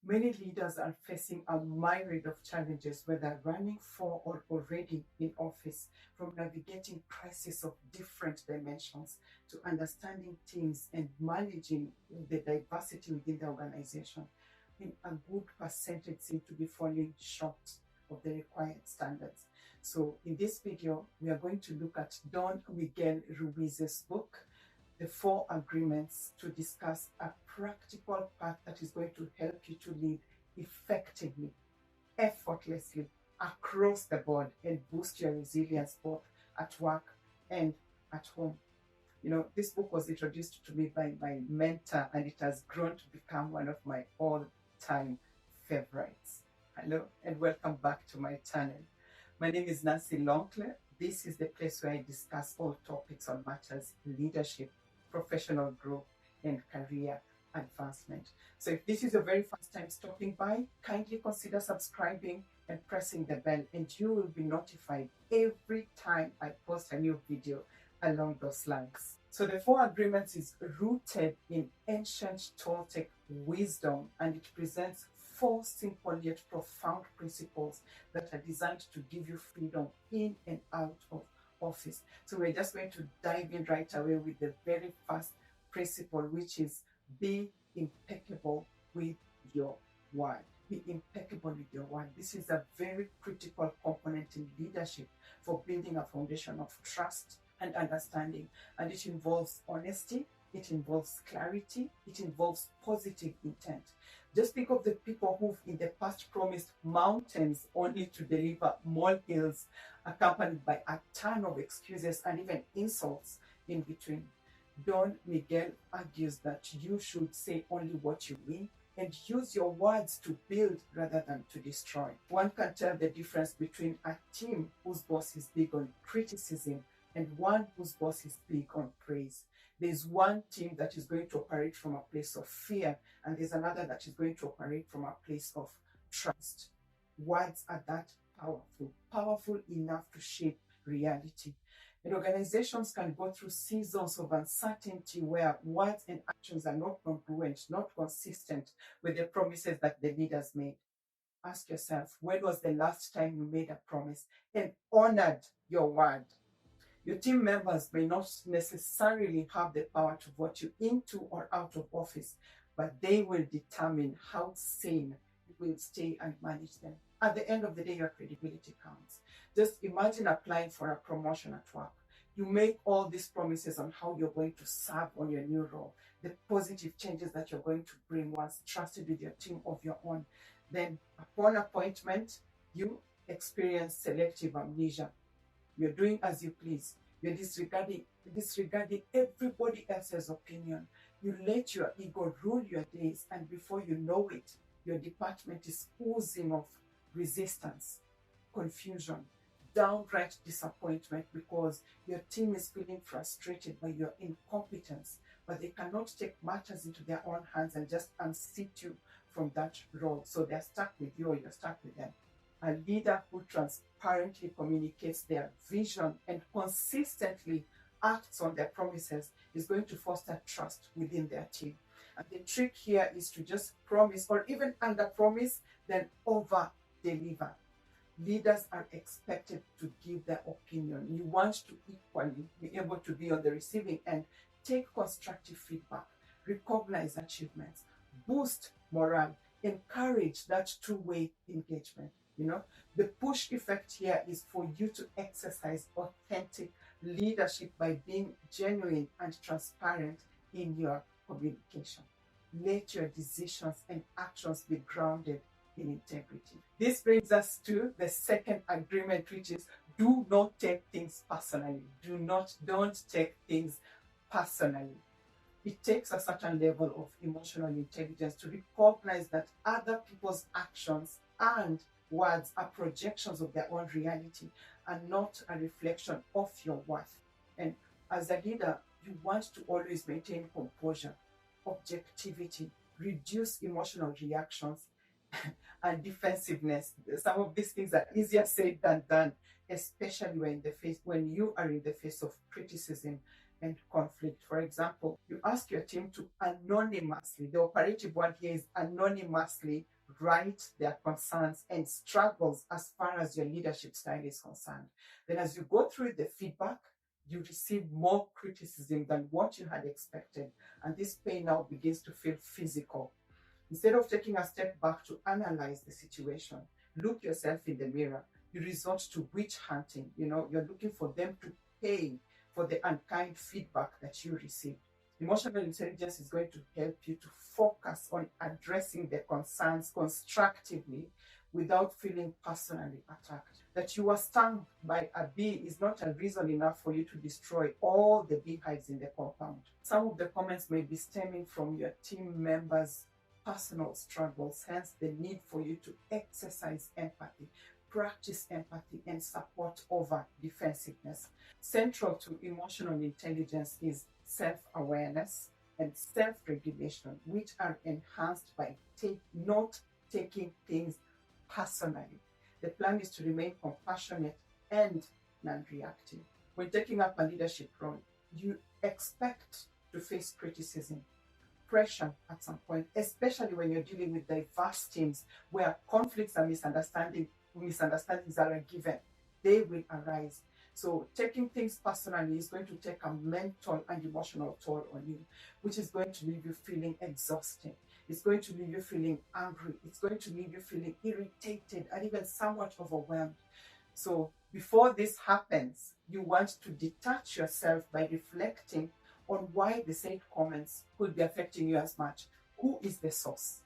Many leaders are facing a myriad of challenges, whether running for or already in office, from navigating crises of different dimensions to understanding teams and managing the diversity within the organization. A good percentage seem to be falling short of the required standards. So in this video, we are going to look at Don Miguel Ruiz's book, The Four Agreements, to discuss a practical path that is going to help you to lead effectively, effortlessly, across the board and boost your resilience both at work and at home. You know, this book was introduced to me by my mentor, and it has grown to become one of my all-time favorites. Hello and welcome back to my channel. My name is Nancy Loncle. This is the place where I discuss all topics on matters leadership, professional growth, and career advancement. So if this is your very first time stopping by, kindly consider subscribing and pressing the bell, and you will be notified every time I post a new video along those lines. So the Four Agreements is rooted in ancient Toltec wisdom, and it presents four simple yet profound principles that are designed to give you freedom in and out of office. So we're just going to dive in right away with the very first principle, which is be impeccable with your word. Be impeccable with your word. This is a very critical component in leadership for building a foundation of trust and understanding. And it involves honesty, it involves clarity, it involves positive intent. Just think of the people who've in the past promised mountains only to deliver molehills, accompanied by a ton of excuses and even insults in between. Don Miguel argues that you should say only what you mean and use your words to build rather than to destroy. One can tell the difference between a team whose boss is big on criticism and one whose boss is big on praise. There's one team that is going to operate from a place of fear, and there's another that is going to operate from a place of trust. Words are that powerful enough to shape reality. And organizations can go through seasons of uncertainty where words and actions are not congruent, not consistent with the promises that the leaders made. Ask yourself, when was the last time you made a promise and honored your word? Your team members may not necessarily have the power to vote you into or out of office, but they will determine how sane you will stay and manage them. At the end of the day, your credibility counts. Just imagine applying for a promotion at work. You make all these promises on how you're going to serve on your new role, the positive changes that you're going to bring once trusted with your team of your own. Then, upon appointment, you experience selective amnesia. You're doing as you please. You're disregarding everybody else's opinion. You let your ego rule your days, and before you know it, your department is oozing of resistance, confusion, downright disappointment because your team is feeling frustrated by your incompetence, but they cannot take matters into their own hands and just unseat you from that role. So they're stuck with you or you're stuck with them. A leader who transparently communicates their vision and consistently acts on their promises is going to foster trust within their team. And the trick here is to just promise or even under promise, then over deliver. Leaders are expected to give their opinion. You want to equally be able to be on the receiving end, take constructive feedback, recognize achievements, boost morale, encourage that two-way engagement. You know, the push effect here is for you to exercise authentic leadership by being genuine and transparent in your communication. Let your decisions and actions be grounded in integrity. This brings us to the second agreement, which is do not take things personally. Don't take things personally. It takes a certain level of emotional intelligence to recognize that other people's actions and words are projections of their own reality and not a reflection of your worth. And as a leader, you want to always maintain composure, objectivity, reduce emotional reactions, and defensiveness. Some of these things are easier said than done, especially when you are in the face of criticism and conflict. For example, you ask your team to anonymously, the operative word here is anonymously, write their concerns and struggles as far as your leadership style is concerned. Then as you go through the feedback, you receive more criticism than what you had expected. And this pain now begins to feel physical. Instead of taking a step back to analyze the situation, look yourself in the mirror. You resort to witch hunting. You're looking for them to pay for the unkind feedback that you received. Emotional intelligence is going to help you to focus on addressing the concerns constructively without feeling personally attacked. That you were stung by a bee is not a reason enough for you to destroy all the beehives in the compound. Some of the comments may be stemming from your team members' personal struggles, hence the need for you to exercise empathy, practice empathy and support over defensiveness. Central to emotional intelligence is self-awareness and self-regulation, which are enhanced by not taking things personally. The plan is to remain compassionate and non-reactive. When taking up a leadership role, you expect to face criticism, pressure at some point, especially when you're dealing with diverse teams where conflicts and misunderstandings are a given. They will arise. So taking things personally is going to take a mental and emotional toll on you, which is going to leave you feeling exhausted. It's going to leave you feeling angry. It's going to leave you feeling irritated and even somewhat overwhelmed. So before this happens, you want to detach yourself by reflecting on why the said comments could be affecting you as much. Who is the source?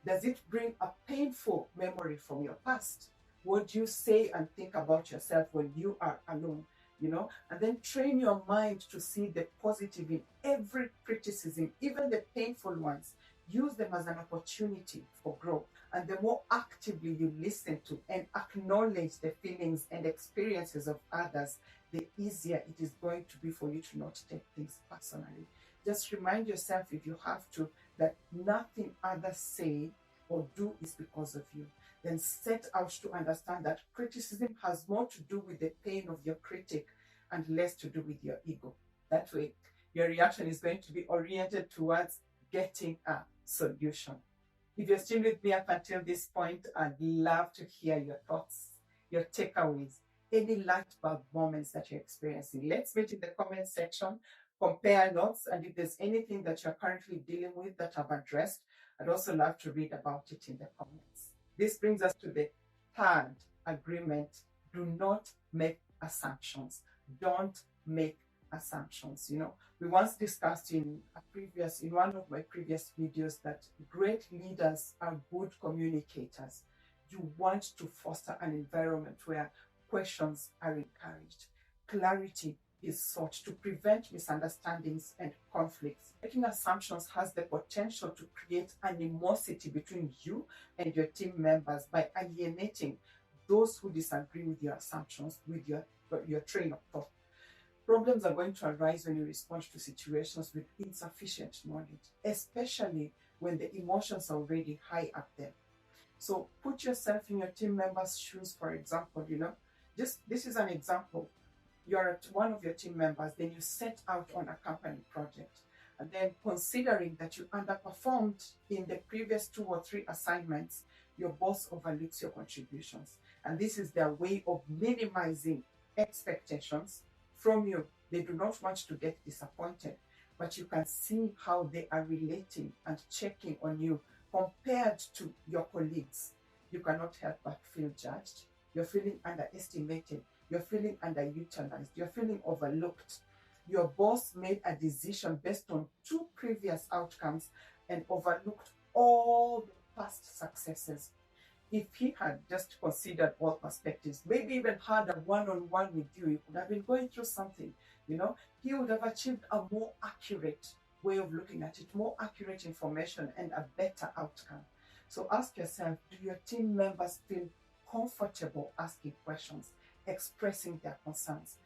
Does it bring a painful memory from your past? What do you say and think about yourself when you are alone? And then train your mind to see the positive in every criticism, even the painful ones. Use them as an opportunity for growth. And the more actively you listen to and acknowledge the feelings and experiences of others, the easier it is going to be for you to not take things personally. Just remind yourself, if you have to, that nothing others say or do is because of you. Then set out to understand that criticism has more to do with the pain of your critic and less to do with your ego. That way, your reaction is going to be oriented towards getting a solution. If you're still with me up until this point, I'd love to hear your thoughts, your takeaways, any light bulb moments that you're experiencing. Let's meet in the comment section, compare notes, and if there's anything that you're currently dealing with that I've addressed, I'd also love to read about it in the comments. This brings us to the third agreement. Do not make assumptions. Don't make assumptions. We once discussed in one of my previous videos that great leaders are good communicators. You want to foster an environment where questions are encouraged. Clarity is sought to prevent misunderstandings and conflicts. Making assumptions has the potential to create animosity between you and your team members by alienating those who disagree with your assumptions, with your train of thought. Problems are going to arise when you respond to situations with insufficient knowledge, especially when the emotions are already high up there. So put yourself in your team members' shoes, for example. This is an example. You're at one of your team members, then you set out on a company project. And then considering that you underperformed in the previous 2 or 3 assignments, your boss overlooks your contributions. And this is their way of minimizing expectations from you. They do not want to get disappointed, but you can see how they are relating and checking on you compared to your colleagues. You cannot help but feel judged. You're feeling underestimated. You're feeling underutilized. You're feeling overlooked. Your boss made a decision based on 2 previous outcomes and overlooked all the past successes. If he had just considered all perspectives, maybe even had a one-on-one with you, you could have been going through something, he would have achieved a more accurate way of looking at it, more accurate information and a better outcome. So ask yourself, do your team members feel comfortable asking questions, expressing their concerns?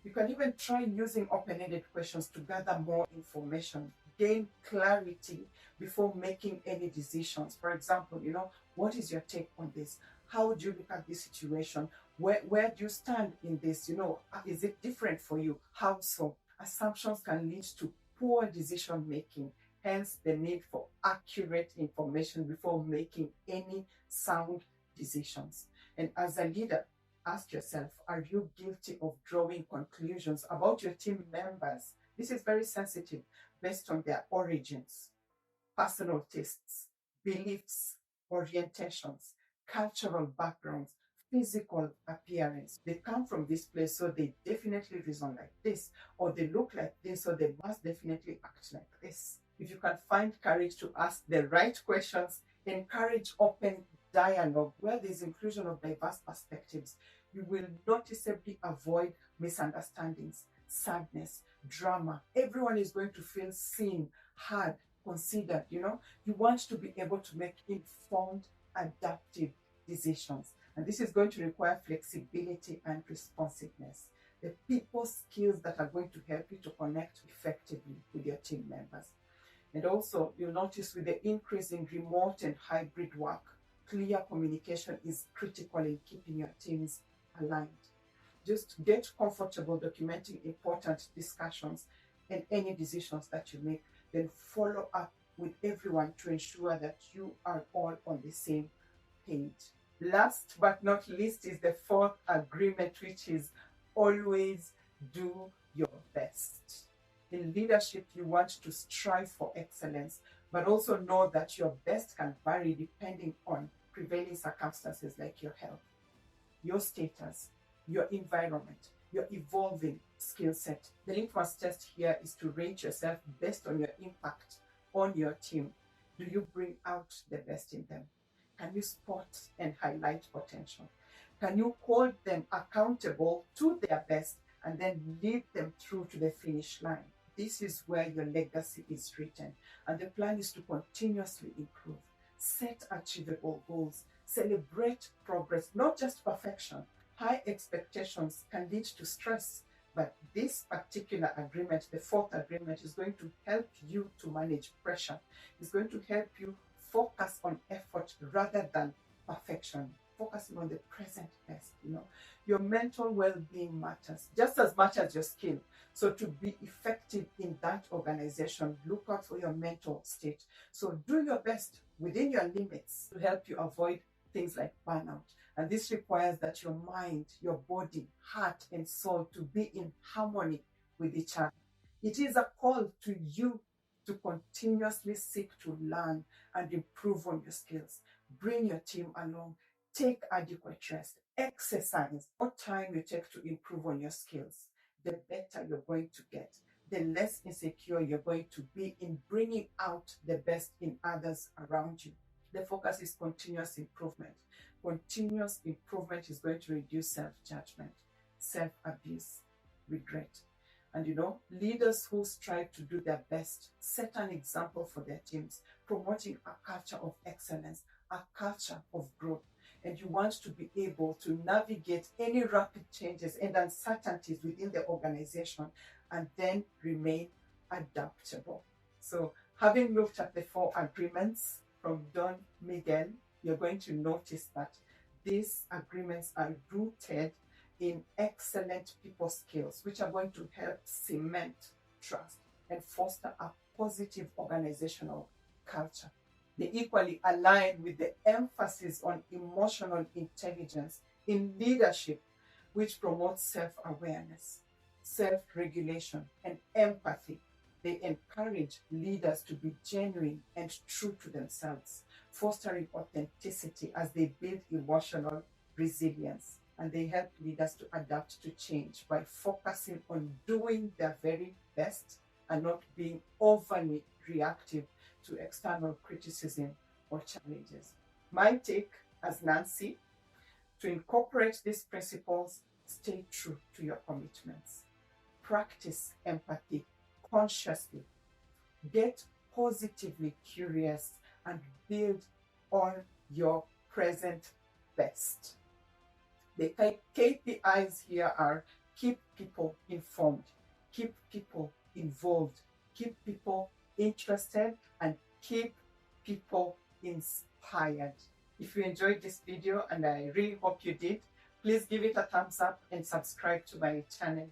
You can even try using open-ended questions to gather more information, gain clarity before making any decisions. For example, what is your take on this? How do you look at this situation? Where do you stand in this? Is it different for you? How so? Assumptions can lead to poor decision making, hence the need for accurate information before making any sound decisions. And as a leader, ask yourself, are you guilty of drawing conclusions about your team members? This is very sensitive, based on their origins, personal tastes, beliefs, orientations, cultural backgrounds, physical appearance. They come from this place, so they definitely reason like this, or they look like this, so they must definitely act like this. If you can find courage to ask the right questions, encourage open dialogue where there's inclusion of diverse perspectives, you will noticeably avoid misunderstandings, sadness, drama. Everyone is going to feel seen, heard, considered. You want to be able to make informed, adaptive decisions, and this is going to require flexibility and responsiveness. The people skills that are going to help you to connect effectively with your team members. And also, you'll notice with the increase in remote and hybrid work, clear communication is critical in keeping your teams aligned. Just get comfortable documenting important discussions and any decisions that you make. Then follow up with everyone to ensure that you are all on the same page. Last but not least is the fourth agreement, which is always do your best. In leadership, you want to strive for excellence, but also know that your best can vary depending on prevailing circumstances like your health, your status, your environment, your evolving skill set. The litmus test here is to rate yourself based on your impact on your team. Do you bring out the best in them? Can you spot and highlight potential? Can you hold them accountable to their best and then lead them through to the finish line? This is where your legacy is written, and the plan is to continuously improve. Set achievable goals, celebrate progress, not just perfection. High expectations can lead to stress, but this particular agreement, the fourth agreement, is going to help you to manage pressure. It's going to help you focus on effort rather than perfection, focusing on the present best. Your mental well-being matters just as much as your skill. So to be effective in that organization, look out for your mental state. So do your best within your limits to help you avoid things like burnout. And this requires that your mind, your body, heart, and soul to be in harmony with each other. It is a call to you to continuously seek to learn and improve on your skills. Bring your team along. Take adequate rest. Exercise. The more time you take to improve on your skills, the better you're going to get. The less insecure you're going to be in bringing out the best in others around you. The focus is continuous improvement. Continuous improvement is going to reduce self-judgment, self-abuse, regret. And leaders who strive to do their best set an example for their teams, promoting a culture of excellence, a culture of growth. And you want to be able to navigate any rapid changes and uncertainties within the organization and then remain adaptable. So, having looked at the 4 agreements from Don Miguel, you're going to notice that these agreements are rooted in excellent people skills, which are going to help cement trust and foster a positive organizational culture. They equally align with the emphasis on emotional intelligence in leadership, which promotes self-awareness, self-regulation, and empathy. They encourage leaders to be genuine and true to themselves, fostering authenticity as they build emotional resilience. And they help leaders to adapt to change by focusing on doing their very best and not being overly reactive to external criticism or challenges. My take as Nancy: to incorporate these principles, stay true to your commitments. Practice empathy consciously. Get positively curious and build on your present best. The KPIs here are: keep people informed, keep people involved, keep people interested, and keep people inspired. If you enjoyed this video, and I really hope you did, please give it a thumbs up and subscribe to my channel.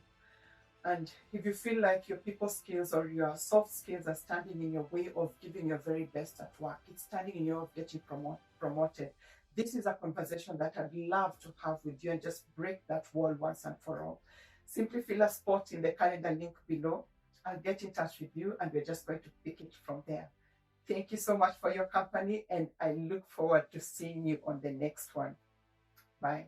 And if you feel like your people skills or your soft skills are standing in your way of giving your very best at work, it's standing in your way of getting promoted, this is a conversation that I'd love to have with you and just break that wall once and for all. Simply fill a spot in the calendar link below. I'll get in touch with you and we're just going to pick it from there. Thank you so much for your company, and I look forward to seeing you on the next one. Bye.